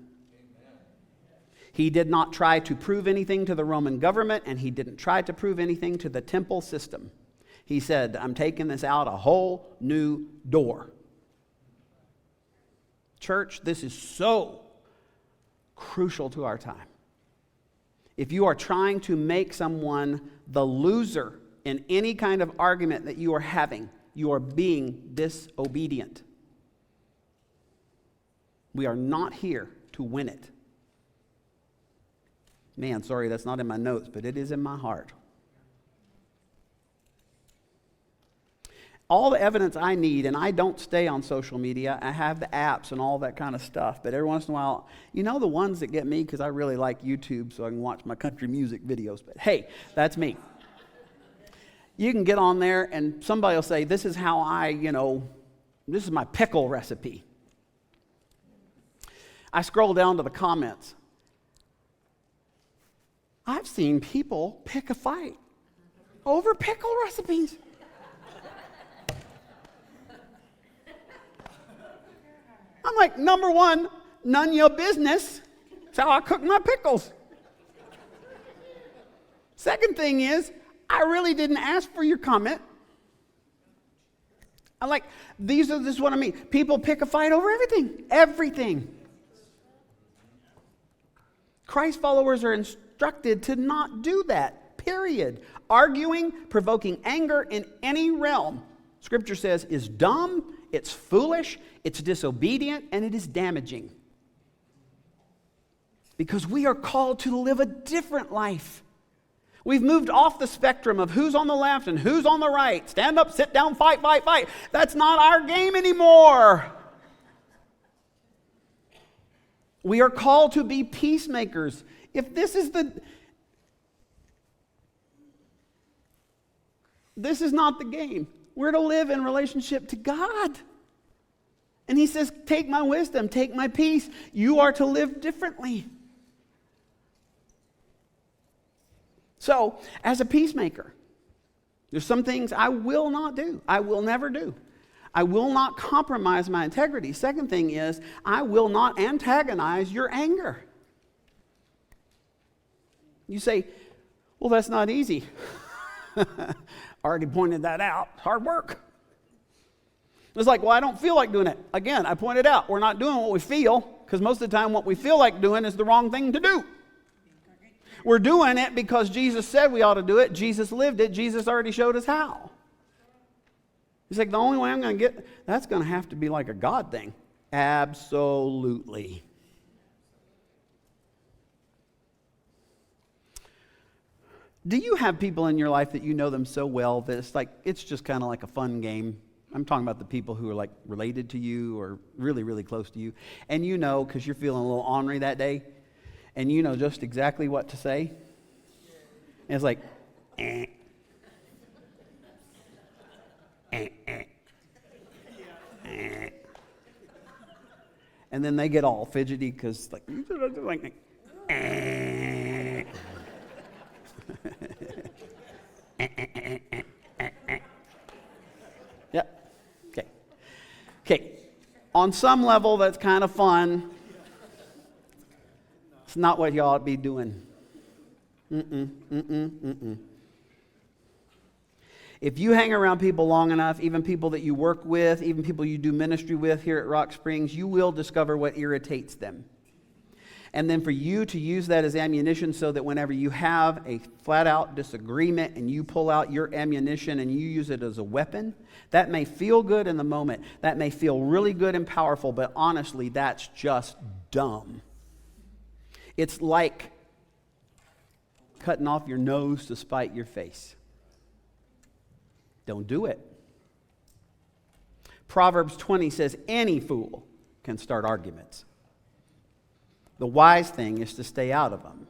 He did not try to prove anything to the Roman government, and he didn't try to prove anything to the temple system. He said, I'm taking this out a whole new door. Church, this is so crucial to our time. If you are trying to make someone the loser in any kind of argument that you are having, you are being disobedient. We are not here to win it. Man, sorry, that's not in my notes, but it is in my heart. All the evidence I need, and I don't stay on social media. I have the apps and all that kind of stuff, but every once in a while, the ones that get me, because I really like YouTube so I can watch my country music videos, but hey, that's me. You can get on there and somebody will say, this is how this is my pickle recipe. I scroll down to the comments. I've seen people pick a fight over pickle recipes. I'm like, number one, none of your business. That's how I cook my pickles. Second thing is, I really didn't ask for your comment. I'm like, this is what I mean. People pick a fight over everything. Everything. Christ followers are instructed to not do that, period. Arguing, provoking anger in any realm, Scripture says, is dumb, it's foolish, it's disobedient, and it is damaging. Because we are called to live a different life. We've moved off the spectrum of who's on the left and who's on the right. Stand up, sit down, fight, fight, fight. That's not our game anymore. We are called to be peacemakers. If this is not the game. We're to live in relationship to God. And he says, take my wisdom, take my peace. You are to live differently. So, as a peacemaker, there's some things I will not do. I will never do. I will not compromise my integrity. Second thing is, I will not antagonize your anger. You say, well, that's not easy. Already pointed that out. Hard work. It's like, well, I don't feel like doing it. Again, I pointed out, we're not doing what we feel, because most of the time what we feel like doing is the wrong thing to do. We're doing it because Jesus said we ought to do it. Jesus lived it. Jesus already showed us how. He's like, the only way I'm going to get, that's going to have to be like a God thing. Absolutely. Do you have people in your life that you know them so well that it's like, it's just kind of like a fun game? I'm talking about the people who are like related to you or really, really close to you. And you know, because you're feeling a little ornery that day, and you know just exactly what to say. And it's like, eh. Eh, eh. Eh. And then they get all fidgety because like, eh. Yep. Okay. Okay. On some level, that's kind of fun. It's not what you ought to be doing. If you hang around people long enough, even people that you work with, even people you do ministry with here at Rock Springs, you will discover what irritates them. And then for you to use that as ammunition so that whenever you have a flat-out disagreement and you pull out your ammunition and you use it as a weapon, that may feel good in the moment. That may feel really good and powerful, but honestly, that's just dumb. It's like cutting off your nose to spite your face. Don't do it. Proverbs 20 says any fool can start arguments. The wise thing is to stay out of them.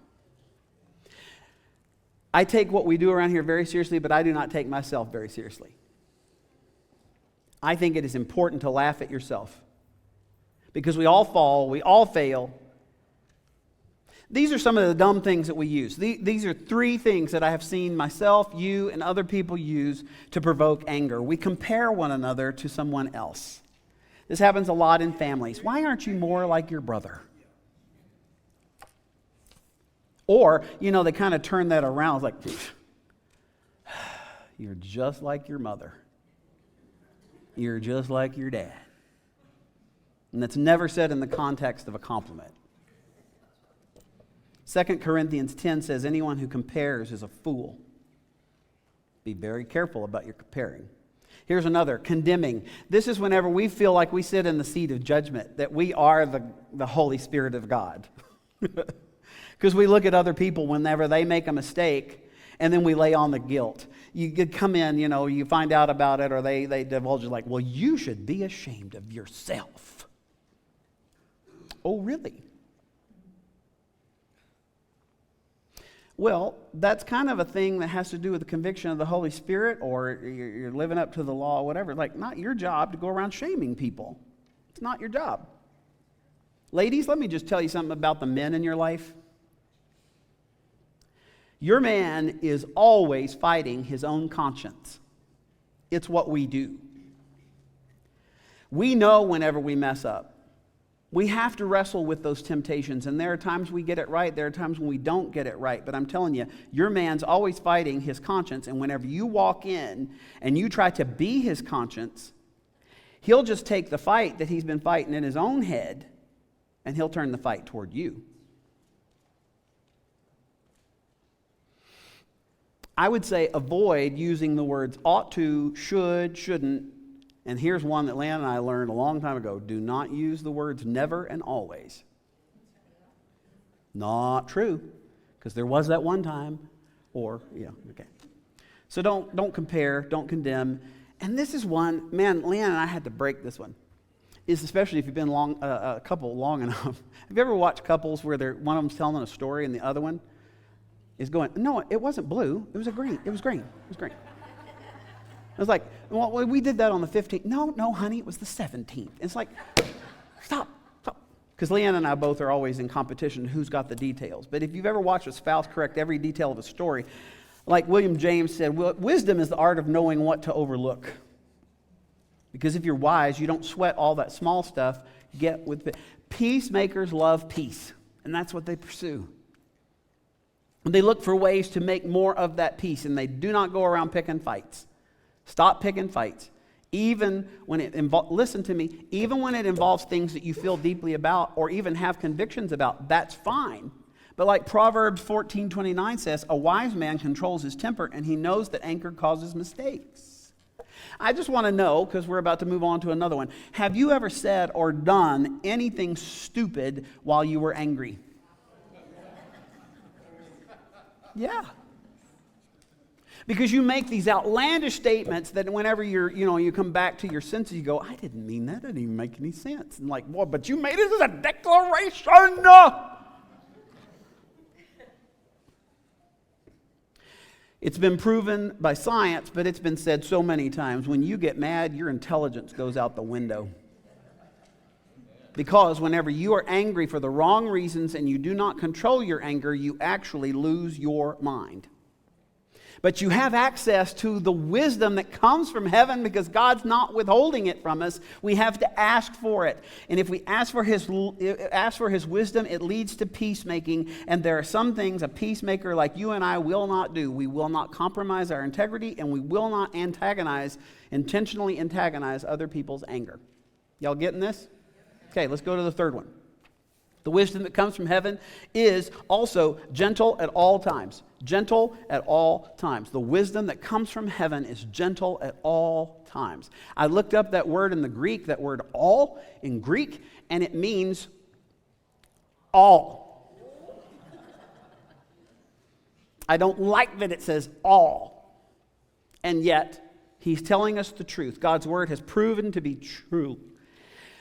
I take what we do around here very seriously, but I do not take myself very seriously. I think it is important to laugh at yourself because we all fall, we all fail. These are some of the dumb things that we use. These are 3 things that I have seen myself, you, and other people use to provoke anger. We compare one another to someone else. This happens a lot in families. Why aren't you more like your brother? Or, they kind of turn that around. It's like, you're just like your mother. You're just like your dad. And that's never said in the context of a compliment. 2 Corinthians 10 says, anyone who compares is a fool. Be very careful about your comparing. Here's another, condemning. This is whenever we feel like we sit in the seat of judgment, that we are the Holy Spirit of God. Because we look at other people whenever they make a mistake, and then we lay on the guilt. You could come in, you find out about it, or they divulge it like, well, you should be ashamed of yourself. Oh, really? Well, that's kind of a thing that has to do with the conviction of the Holy Spirit, or you're living up to the law, or whatever. Like, not your job to go around shaming people. It's not your job. Ladies, let me just tell you something about the men in your life. Your man is always fighting his own conscience. It's what we do. We know whenever we mess up. We have to wrestle with those temptations, and there are times we get it right, there are times when we don't get it right, but I'm telling you, your man's always fighting his conscience, and whenever you walk in and you try to be his conscience, he'll just take the fight that he's been fighting in his own head, and he'll turn the fight toward you. I would say avoid using the words ought to, should, shouldn't. And here's one that Lan and I learned a long time ago. Do not use the words never and always. Not true. Because there was that one time. Okay. So don't compare, don't condemn. And this is one, man, Lan and I had to break this one. Is especially if you've been a couple long enough. Have you ever watched couples where one of them's telling a story and the other one is going, no, it wasn't blue. It was green. It was green. It was green. I was like, well, we did that on the 15th. No, honey, it was the 17th. It's like, stop. Because Leanne and I both are always in competition who's got the details. But if you've ever watched a spouse correct every detail of a story, like William James said, wisdom is the art of knowing what to overlook. Because if you're wise, you don't sweat all that small stuff. Get with it. Peacemakers love peace, and that's what they pursue. They look for ways to make more of that peace, and they do not go around picking fights. Stop picking fights. Even when it listen to me, even when it involves things that you feel deeply about or even have convictions about, that's fine. But like Proverbs 14:29 says, a wise man controls his temper and he knows that anger causes mistakes. I just want to know, because we're about to move on to another one, have you ever said or done anything stupid while you were angry? Yeah. Because you make these outlandish statements that whenever you come back to your senses, you go, I didn't mean that. That didn't even make any sense. And like, well, but you made it as a declaration. It's been proven by science, but it's been said so many times, when you get mad, your intelligence goes out the window. Because whenever you are angry for the wrong reasons and you do not control your anger, you actually lose your mind. But you have access to the wisdom that comes from heaven because God's not withholding it from us. We have to ask for it. And if we ask for His wisdom, it leads to peacemaking. And there are some things a peacemaker like you and I will not do. We will not compromise our integrity, and we will not intentionally antagonize other people's anger. Y'all getting this? Okay, let's go to the third one. The wisdom that comes from heaven is also gentle at all times. Gentle at all times. The wisdom that comes from heaven is gentle at all times. I looked up that word in the Greek, that word all in Greek, and it means all. I don't like that it says all. And yet, he's telling us the truth. God's word has proven to be true.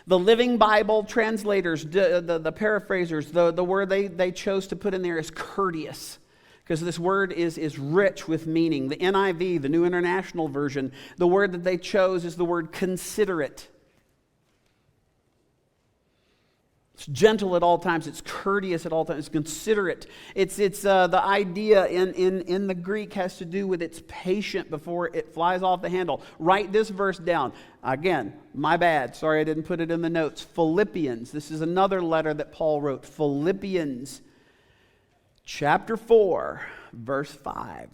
The Living Bible translators, the paraphrasers, the word they chose to put in there is courteous, because this word is rich with meaning. The NIV, the New International Version, the word that they chose is the word considerate. It's gentle at all times. It's courteous at all times. It's considerate. It's the idea in the Greek has to do with it's patient before it flies off the handle. Write this verse down. Again, my bad. Sorry I didn't put it in the notes. Philippians. This is another letter that Paul wrote. Philippians chapter 4, verse 5.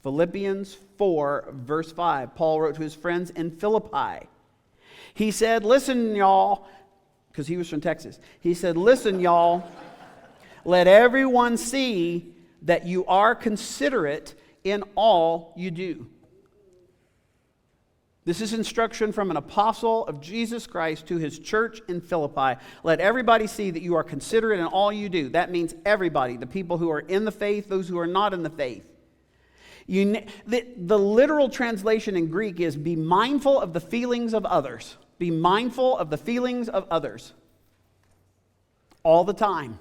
Philippians 4, verse 5. Paul wrote to his friends in Philippi. He said, listen, y'all, because he was from Texas. He said, listen, y'all, let everyone see that you are considerate in all you do. This is instruction from an apostle of Jesus Christ to his church in Philippi. Let everybody see that you are considerate in all you do. That means everybody, the people who are in the faith, those who are not in the faith. The literal translation in Greek is be mindful of the feelings of others. Be mindful of the feelings of others. All the time.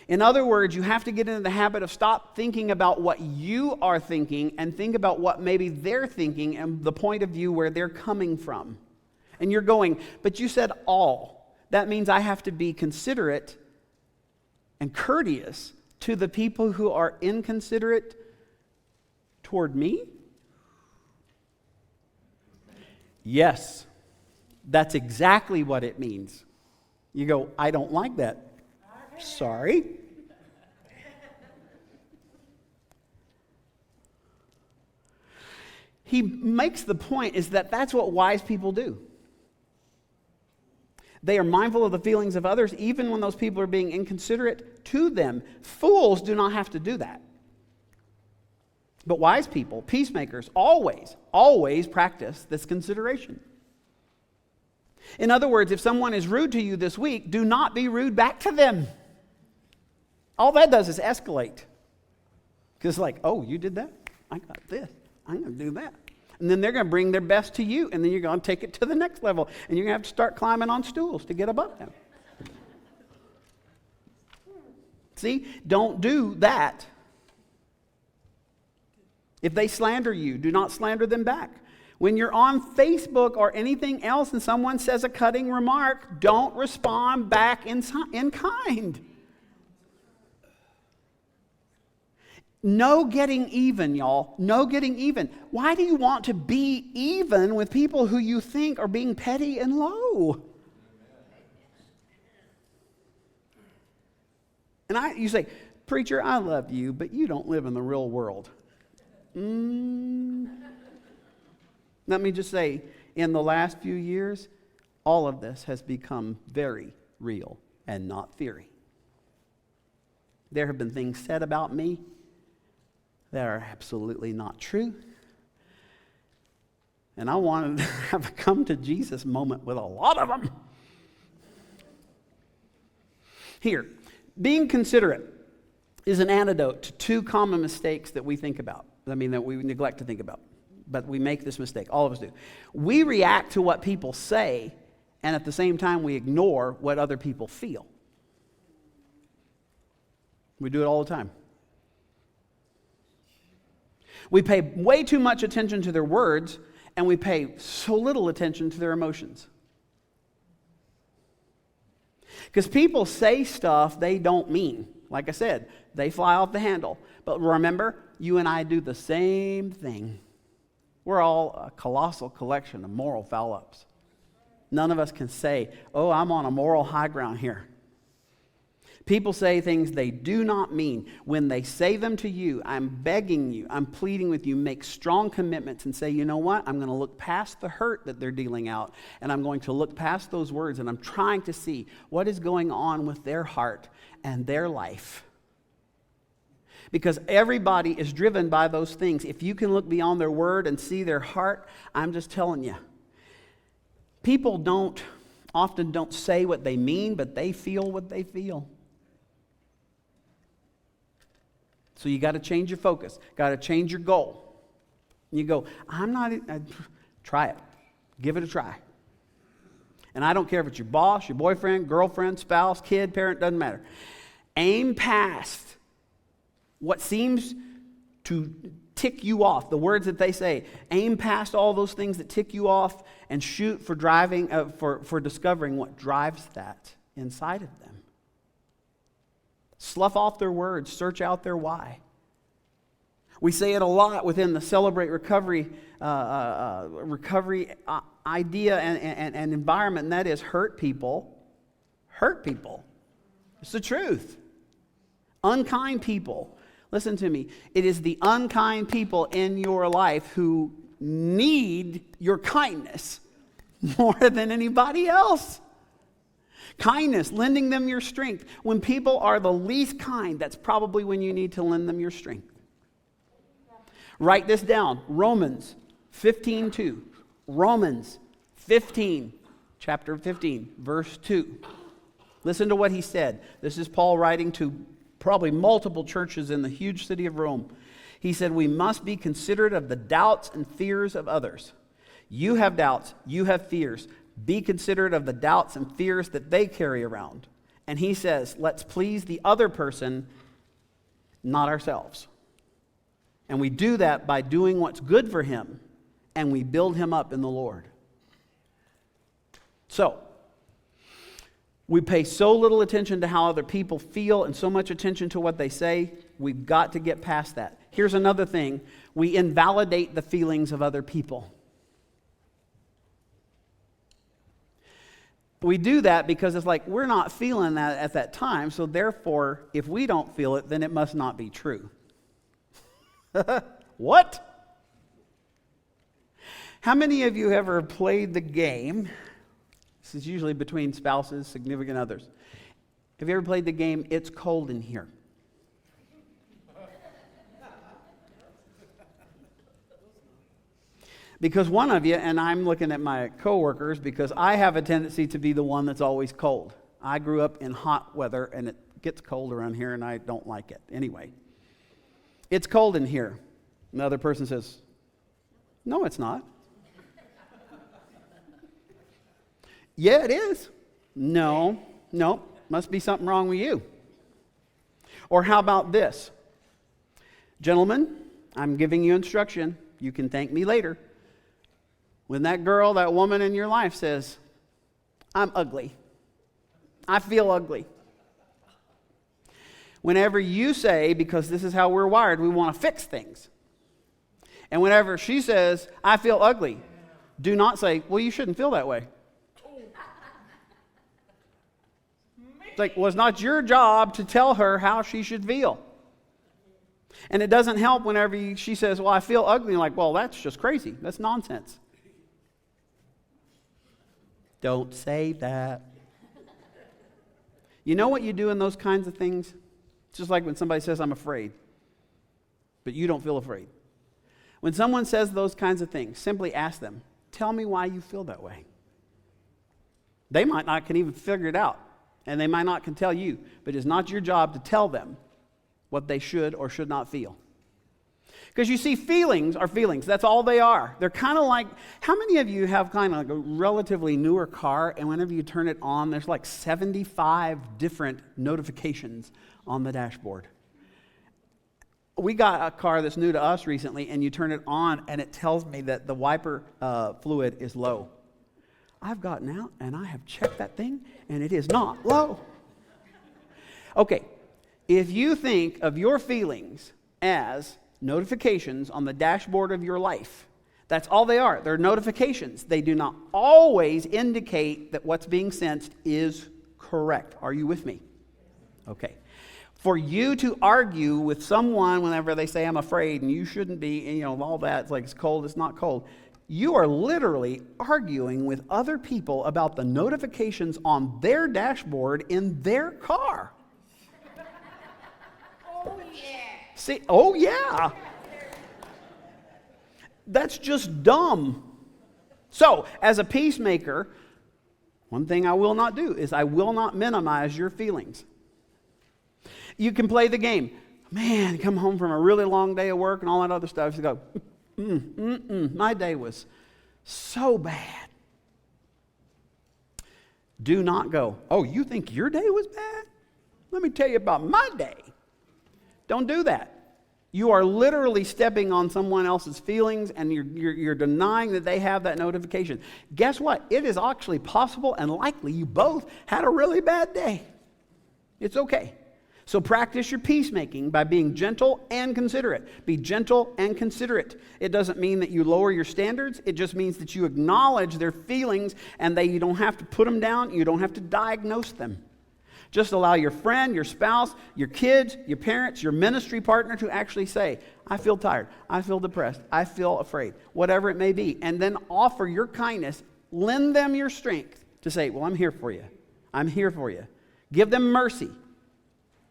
In other words, you have to get into the habit of stop thinking about what you are thinking and think about what maybe they're thinking and the point of view where they're coming from. And you're going, but you said all. That means I have to be considerate and courteous to the people who are inconsiderate toward me? Yes, that's exactly what it means. You go, I don't like that. Sorry. He makes the point is that that's what wise people do. They are mindful of the feelings of others, even when those people are being inconsiderate to them. Fools do not have to do that. But wise people, peacemakers, always practice this consideration. In other words, if someone is rude to you this week, do not be rude back to them. All that does is escalate. Because like, oh, you did that? I got this. I'm going to do that. And then they're going to bring their best to you, and then you're going to take it to the next level, and you're going to have to start climbing on stools to get above them. See? Don't do that. If they slander you, do not slander them back. When you're on Facebook or anything else and someone says a cutting remark, don't respond back in kind. No getting even, y'all. No getting even. Why do you want to be even with people who you think are being petty and low? And you say, preacher, I love you, but you don't live in the real world. Let me just say, in the last few years, all of this has become very real and not theory. There have been things said about me that are absolutely not true. And I wanted to have a come to Jesus moment with a lot of them. Here, being considerate is an antidote to two common mistakes that we think about. That we neglect to think about. But we make this mistake. All of us do. We react to what people say, and at the same time, we ignore what other people feel. We do it all the time. We pay way too much attention to their words, and we pay so little attention to their emotions. Because people say stuff they don't mean. Like I said, they fly off the handle. But remember, you and I do the same thing. We're all a colossal collection of moral foul-ups. None of us can say, oh, I'm on a moral high ground here. People say things they do not mean. When they say them to you, I'm begging you, I'm pleading with you, make strong commitments and say, you know what? I'm going to look past the hurt that they're dealing out, and I'm going to look past those words, and I'm trying to see what is going on with their heart and their life. Because everybody is driven by those things. If you can look beyond their word and see their heart, I'm just telling you. People often don't say what they mean, but they feel what they feel. So you got to change your focus. Got to change your goal. You go, try it. Give it a try. And I don't care if it's your boss, your boyfriend, girlfriend, spouse, kid, parent, doesn't matter. Aim past what seems to tick you off, the words that they say. Aim past all those things that tick you off and shoot for discovering what drives that inside of them. Slough off their words, search out their why. We say it a lot within the Celebrate Recovery idea and environment, and that is hurt people. Hurt people. It's the truth. Unkind people. Listen to me. It is the unkind people in your life who need your kindness more than anybody else. Kindness, lending them your strength. When people are the least kind, that's probably when you need to lend them your strength. Write this down. Romans 15:2. Romans 15, chapter 15, verse 2. Listen to what he said. This is Paul writing to probably multiple churches in the huge city of Rome. He said, we must be considerate of the doubts and fears of others. You have doubts, you have fears. Be considerate of the doubts and fears that they carry around. And he says, let's please the other person, not ourselves. And we do that by doing what's good for him, and we build him up in the Lord. So, we pay so little attention to how other people feel and so much attention to what they say. We've got to get past that. Here's another thing. We invalidate the feelings of other people. We do that because it's like we're not feeling that at that time, so therefore, if we don't feel it, then it must not be true. What? How many of you ever played the game? This is usually between spouses, significant others. Have you ever played the game, It's Cold in Here? Because one of you, and I'm looking at my coworkers, because I have a tendency to be the one that's always cold. I grew up in hot weather, and it gets cold around here, and I don't like it. Anyway, it's cold in here. And the other person says, no, it's not. Yeah, it is. No, must be something wrong with you. Or how about this? Gentlemen, I'm giving you instruction. You can thank me later. When that girl, that woman in your life says, I'm ugly. I feel ugly. Whenever you say, because this is how we're wired, we want to fix things. And whenever she says, I feel ugly, do not say, well, you shouldn't feel that way. It's like, well, it's not your job to tell her how she should feel. And it doesn't help whenever she says, well, I feel ugly. You're like, well, that's just crazy. That's nonsense. Don't say that. You know what you do in those kinds of things? It's just like when somebody says, I'm afraid, but you don't feel afraid. When someone says those kinds of things, simply ask them, tell me why you feel that way. They might not can even figure it out, and they might not can tell you, but it's not your job to tell them what they should or should not feel. Because you see, feelings are feelings. That's all they are. They're kind of like, how many of you have kind of like a relatively newer car, and whenever you turn it on, there's like 75 different notifications on the dashboard? We got a car that's new to us recently, and you turn it on, and it tells me that the wiper fluid is low. I've gotten out, and I have checked that thing, and it is not low. Okay, if you think of your feelings as notifications on the dashboard of your life, that's all they are. They're notifications. They do not always indicate that what's being sensed is correct. Are you with me? Okay. For you to argue with someone whenever they say, I'm afraid, and you shouldn't be, and, all that, it's like it's cold, it's not cold. You are literally arguing with other people about the notifications on their dashboard in their car. Oh, yeah. See, oh, yeah. That's just dumb. So, as a peacemaker, one thing I will not do is I will not minimize your feelings. You can play the game. Man, come home from a really long day of work and all that other stuff. You go, my day was so bad. Do not go, oh, you think your day was bad? Let me tell you about my day. Don't do that. You are literally stepping on someone else's feelings, and you're denying that they have that notification. Guess what? It is actually possible and likely you both had a really bad day. It's okay. So practice your peacemaking by being gentle and considerate. Be gentle and considerate. It doesn't mean that you lower your standards. It just means that you acknowledge their feelings, and you don't have to put them down. You don't have to diagnose them. Just allow your friend, your spouse, your kids, your parents, your ministry partner to actually say, I feel tired, I feel depressed, I feel afraid, whatever it may be. And then offer your kindness, lend them your strength to say, well, I'm here for you. I'm here for you. Give them mercy.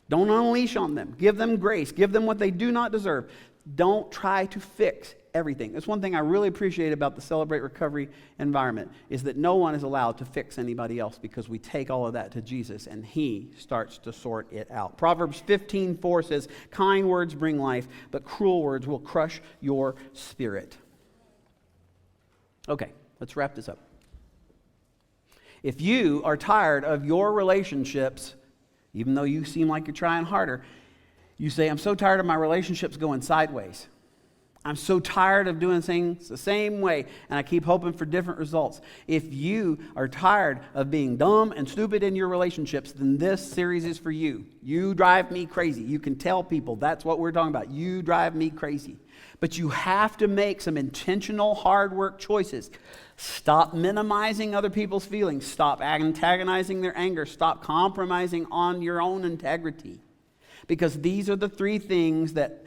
Don't unleash on them. Give them grace. Give them what they do not deserve. Don't try to fix everything. That's one thing I really appreciate about the Celebrate Recovery environment, is that no one is allowed to fix anybody else, because we take all of that to Jesus and He starts to sort it out. Proverbs 15:4 says, kind words bring life, but cruel words will crush your spirit. Okay, let's wrap this up. If you are tired of your relationships, even though you seem like you're trying harder, you say, I'm so tired of my relationships going sideways. I'm so tired of doing things the same way, and I keep hoping for different results. If you are tired of being dumb and stupid in your relationships, then this series is for you. You drive me crazy. You can tell people that's what we're talking about. You drive me crazy. But you have to make some intentional hard work choices. Stop minimizing other people's feelings. Stop antagonizing their anger. Stop compromising on your own integrity. Because these are the three things that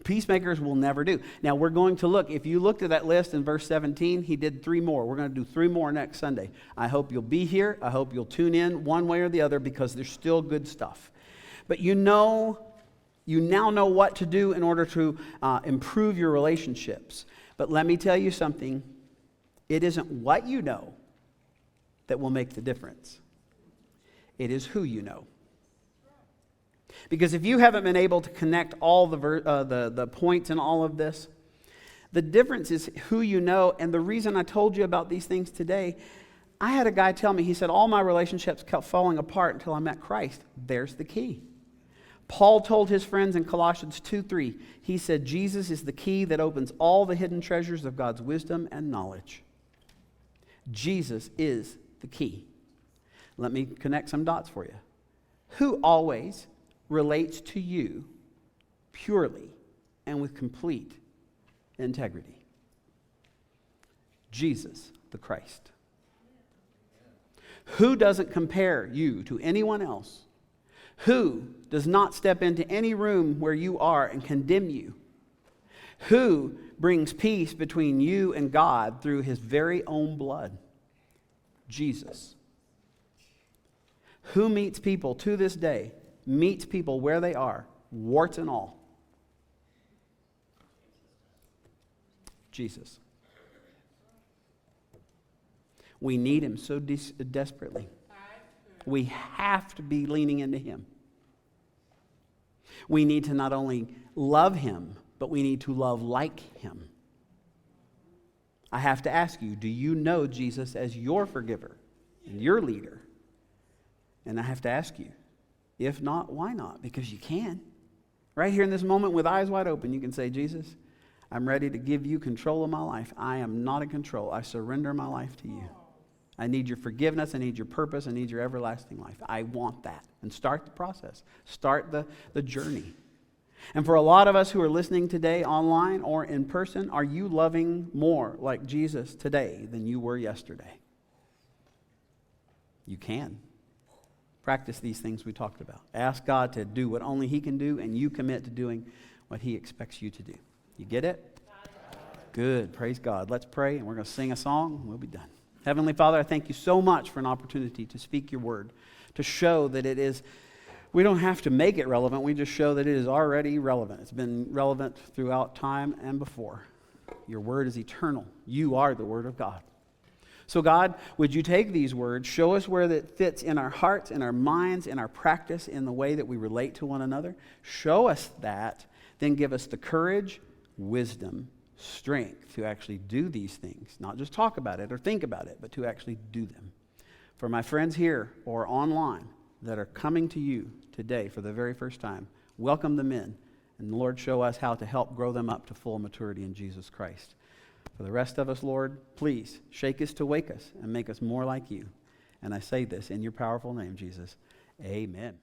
peacemakers will never do. Now, we're going to look. If you looked at that list in verse 17, he did 3 more. We're going to do 3 more next Sunday. I hope you'll be here. I hope you'll tune in one way or the other, because there's still good stuff. But you now know what to do in order to improve your relationships. But let me tell you something. It isn't what you know that will make the difference. It is who you know. Because if you haven't been able to connect all the points in all of this, the difference is who you know. And the reason I told you about these things today, I had a guy tell me, he said, all my relationships kept falling apart until I met Christ. There's the key. Paul told his friends in Colossians 2:3, he said, Jesus is the key that opens all the hidden treasures of God's wisdom and knowledge. Jesus is the key. Let me connect some dots for you. Who always relates to you purely and with complete integrity? Jesus the Christ. Who doesn't compare you to anyone else? Who does not step into any room where you are and condemn you? Who brings peace between you and God through his very own blood? Jesus. Who meets people to this day, meets people where they are, warts and all? Jesus. We need him so desperately. We have to be leaning into him. We need to not only love him, but we need to love like him. I have to ask you, do you know Jesus as your forgiver and your leader? And I have to ask you, if not, why not? Because you can. Right here in this moment with eyes wide open, you can say, Jesus, I'm ready to give you control of my life. I am not in control. I surrender my life to you. I need your forgiveness. I need your purpose. I need your everlasting life. I want that. And start the process. Start the journey. And for a lot of us who are listening today online or in person, are you loving more like Jesus today than you were yesterday? You can. Practice these things we talked about. Ask God to do what only he can do, and you commit to doing what he expects you to do. You get it? Good. Praise God. Let's pray, and we're going to sing a song, and we'll be done. Heavenly Father, I thank you so much for an opportunity to speak your word, to show that it is, we don't have to make it relevant, we just show that it is already relevant. It's been relevant throughout time and before. Your word is eternal. You are the word of God. So God, would you take these words, show us where that fits in our hearts, in our minds, in our practice, in the way that we relate to one another. Show us that, then give us the courage, wisdom, strength to actually do these things. Not just talk about it or think about it, but to actually do them. For my friends here or online that are coming to you today for the very first time, welcome them in. And Lord, show us how to help grow them up to full maturity in Jesus Christ. For the rest of us, Lord, please shake us to wake us and make us more like you. And I say this in your powerful name, Jesus. Amen.